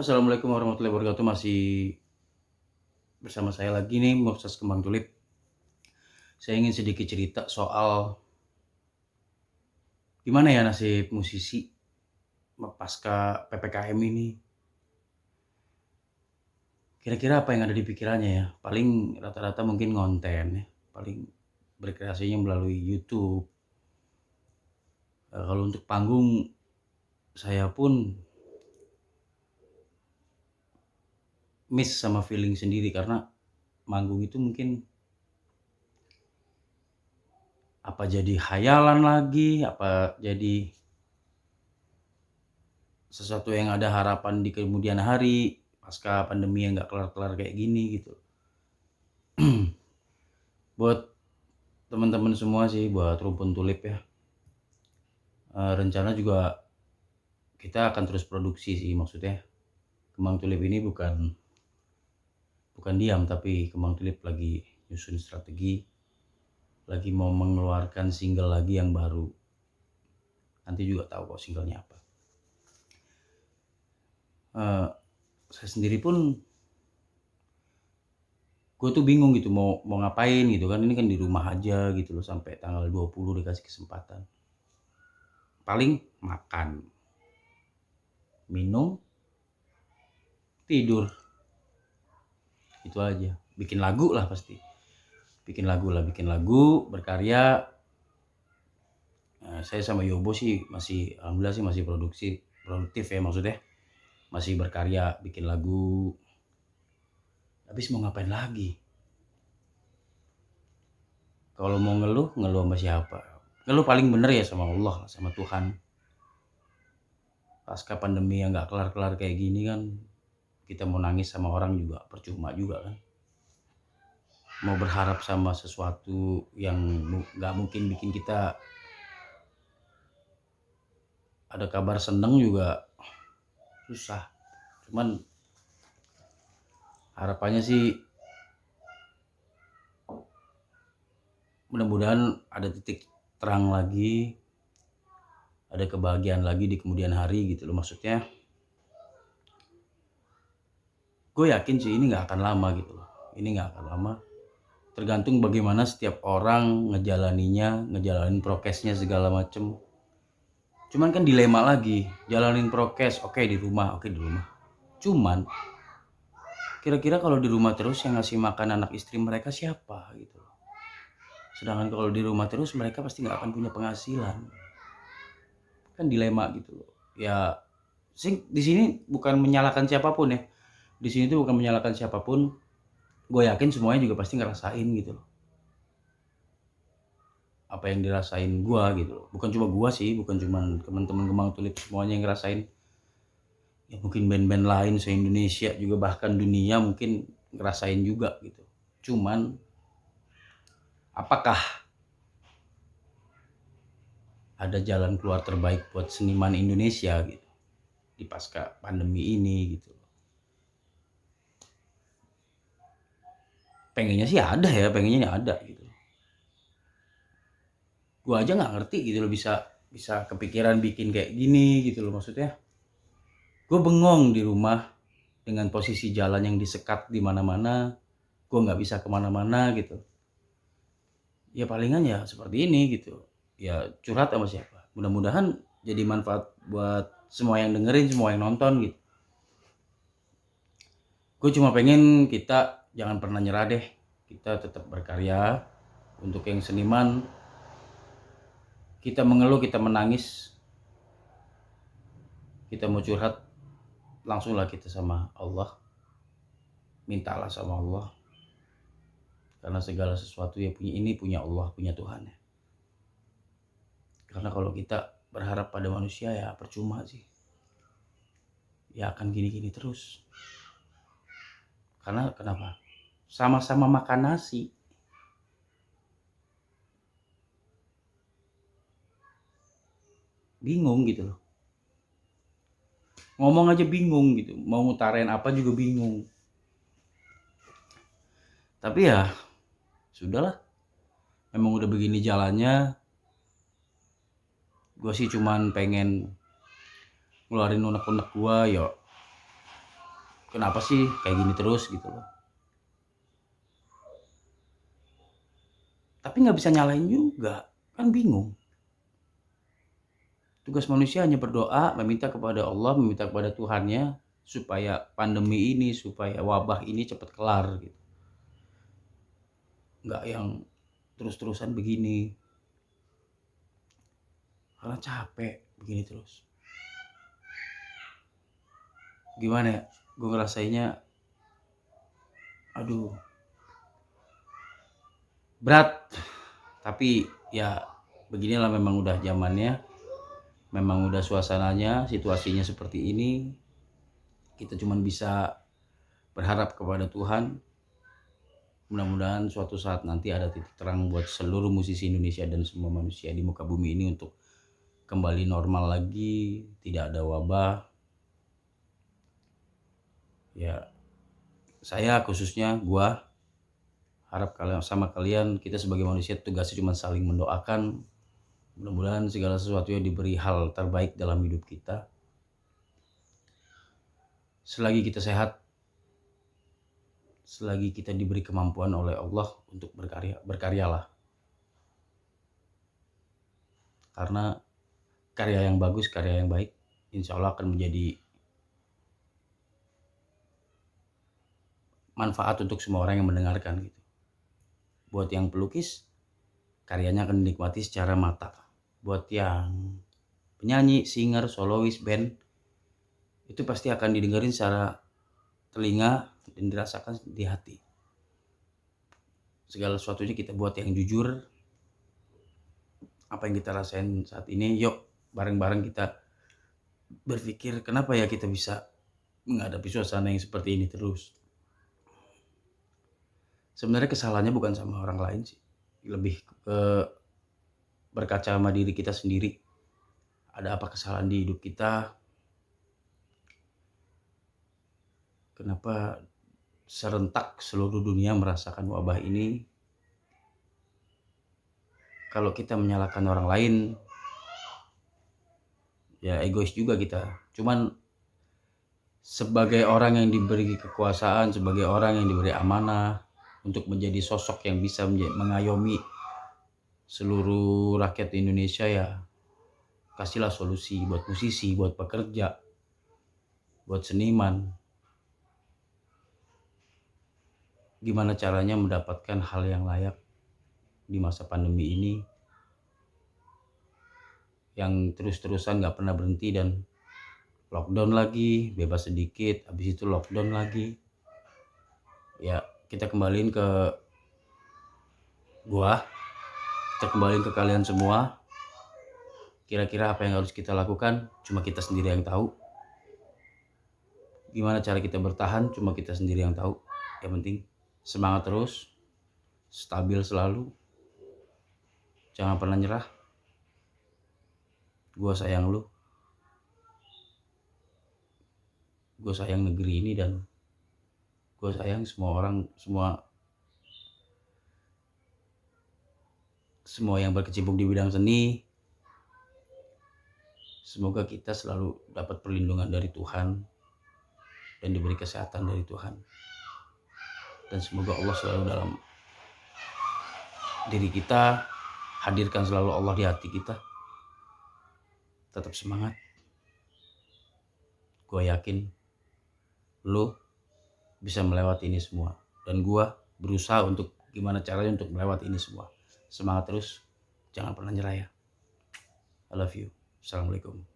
Assalamualaikum warahmatullahi wabarakatuh. Masih bersama saya lagi nih, Moses Kembang Tulip. Saya ingin sedikit cerita soal gimana ya nasib musisi pasca PPKM ini. Kira-kira apa yang ada di pikirannya ya? Paling rata-rata mungkin ngonten ya. Paling berkreasinya melalui YouTube. Kalau untuk panggung, saya pun miss sama feeling sendiri karena manggung itu mungkin apa jadi khayalan lagi, apa jadi sesuatu yang ada harapan di kemudian hari pasca pandemi yang nggak kelar-kelar kayak gini gitu. Buat teman-teman semua sih, buat Rumpun Tulip ya, rencana juga kita akan terus produksi sih. Maksudnya Kembang Tulip ini bukan diam, tapi Kembang Tulip lagi nyusun strategi, lagi mau mengeluarkan single lagi yang baru. Nanti juga tahu kok singlenya apa. Saya sendiri pun gue tuh bingung gitu mau ngapain gitu kan. Ini kan di rumah aja gitu loh, sampai tanggal 20 dikasih kesempatan. Paling makan, minum, tidur, itu aja. Bikin lagu lah pasti, bikin lagu, berkarya. Saya sama Yobo sih masih, alhamdulillah sih masih produktif ya, maksudnya masih berkarya, bikin lagu. Habis mau ngapain lagi? Kalau mau ngeluh sama siapa? Ngeluh paling bener ya sama Allah, sama Tuhan. Pasca pandemi yang gak kelar-kelar kayak gini kan, kita mau nangis sama orang juga percuma juga kan. Mau berharap sama sesuatu yang gak mungkin bikin kita ada kabar seneng juga susah. Cuman harapannya sih mudah-mudahan ada titik terang lagi, ada kebahagiaan lagi di kemudian hari gitu loh. Maksudnya gue yakin sih ini gak akan lama gitu loh. Ini gak akan lama, tergantung bagaimana setiap orang ngejalanin prokesnya segala macem. Cuman kan dilema lagi, jalanin prokes, oke di rumah. Cuman kira-kira kalau di rumah terus yang ngasih makan anak istri mereka siapa gitu loh. Sedangkan kalau di rumah terus mereka pasti nggak akan punya penghasilan. Kan dilema gitu loh. Ya, di sini bukan menyalahkan siapapun ya. Di sini tuh bukan menyalahkan siapapun. Gue yakin semuanya juga pasti ngerasain gitu loh. Apa yang dirasain gue gitu loh. Bukan cuma gue sih, bukan cuma teman-teman Kembang Tulip semuanya yang ngerasain. Ya mungkin band-band lain se-Indonesia juga bahkan dunia mungkin ngerasain juga gitu. Cuman apakah ada jalan keluar terbaik buat seniman Indonesia gitu di pasca pandemi ini gitu? Pengennya sih ada ya, ada gitu. Gue aja nggak ngerti gitu loh bisa kepikiran bikin kayak gini gitu loh. Maksudnya gue bengong di rumah dengan posisi jalan yang disekat di mana-mana, gue nggak bisa kemana-mana gitu. Ya palingan ya seperti ini gitu. Ya curhat sama siapa. Mudah-mudahan jadi manfaat buat semua yang dengerin, semua yang nonton gitu. Gue cuma pengen kita jangan pernah nyerah deh. Kita tetap berkarya. Untuk yang seniman, kita mengeluh, kita menangis, kita mau curhat, langsunglah kita sama Allah. Mintalah sama Allah. Karena segala sesuatu ya punya Allah, punya Tuhan ya. Karena kalau kita berharap pada manusia ya percuma sih. Ya akan gini-gini terus. Karena kenapa? Sama-sama makan nasi. Bingung gitu loh. Ngomong aja bingung gitu. Mau ngutarain apa juga bingung. Tapi ya sudahlah. Memang udah begini jalannya. Gue sih cuman pengen ngeluarin unek-unek gue. Yuk kenapa sih kayak gini terus gitu loh. Tapi nggak bisa nyalain juga, kan bingung. Tugas manusia hanya berdoa, meminta kepada Allah, meminta kepada Tuhannya supaya pandemi ini, supaya wabah ini cepat kelar gitu. Nggak yang terus-terusan begini. Karena capek begini terus. Gimana ya? Gue ngerasainnya, aduh, berat. Tapi ya beginilah, memang udah zamannya, memang udah suasananya, situasinya seperti ini. Kita cuma bisa berharap kepada Tuhan. Mudah-mudahan suatu saat nanti ada titik terang buat seluruh musisi Indonesia dan semua manusia di muka bumi ini untuk kembali normal lagi, tidak ada wabah. Ya, saya khususnya gua harap kalian, sama kalian, kita sebagai manusia tugasnya cuma saling mendoakan. Mudah-mudahan segala sesuatunya diberi hal terbaik dalam hidup kita. Selagi kita sehat, selagi kita diberi kemampuan oleh Allah untuk berkaryalah. Karena karya yang bagus, karya yang baik, insya Allah akan menjadi manfaat untuk semua orang yang mendengarkan gitu. Buat yang pelukis, karyanya akan dinikmati secara mata. Buat yang penyanyi, singer, solois, band, itu pasti akan didengerin secara telinga dan dirasakan di hati. Segala sesuatunya kita buat yang jujur. Apa yang kita rasain saat ini, yuk bareng-bareng kita berpikir kenapa ya kita bisa menghadapi suasana yang seperti ini terus. Sebenarnya kesalahannya bukan sama orang lain sih, lebih ke berkaca sama diri kita sendiri. Ada apa kesalahan di hidup kita? Kenapa serentak seluruh dunia merasakan wabah ini? Kalau kita menyalahkan orang lain, ya egois juga kita. Cuman sebagai orang yang diberi kekuasaan, sebagai orang yang diberi amanah untuk menjadi sosok yang bisa mengayomi seluruh rakyat Indonesia, ya kasihlah solusi buat musisi, buat pekerja, buat seniman. Gimana caranya mendapatkan hal yang layak di masa pandemi ini yang terus-terusan gak pernah berhenti, dan lockdown lagi, bebas sedikit, habis itu lockdown lagi. Ya kita kembaliin ke gua, kita kembaliin ke kalian semua. Kira-kira apa yang harus kita lakukan, cuma kita sendiri yang tahu. Gimana cara kita bertahan, cuma kita sendiri yang tahu. Yang penting semangat terus, stabil selalu, jangan pernah nyerah. Gua sayang lu, gue sayang negeri ini, dan gue sayang semua orang, semua yang berkecimpung di bidang seni. Semoga kita selalu dapat perlindungan dari Tuhan dan diberi kesehatan dari Tuhan, dan semoga Allah selalu dalam diri kita, hadirkan selalu Allah di hati kita. Tetap semangat. Gue yakin lu bisa melewati ini semua, dan gue berusaha untuk gimana caranya untuk melewati ini semua. Semangat terus, jangan pernah nyerah ya. I love you. Assalamualaikum.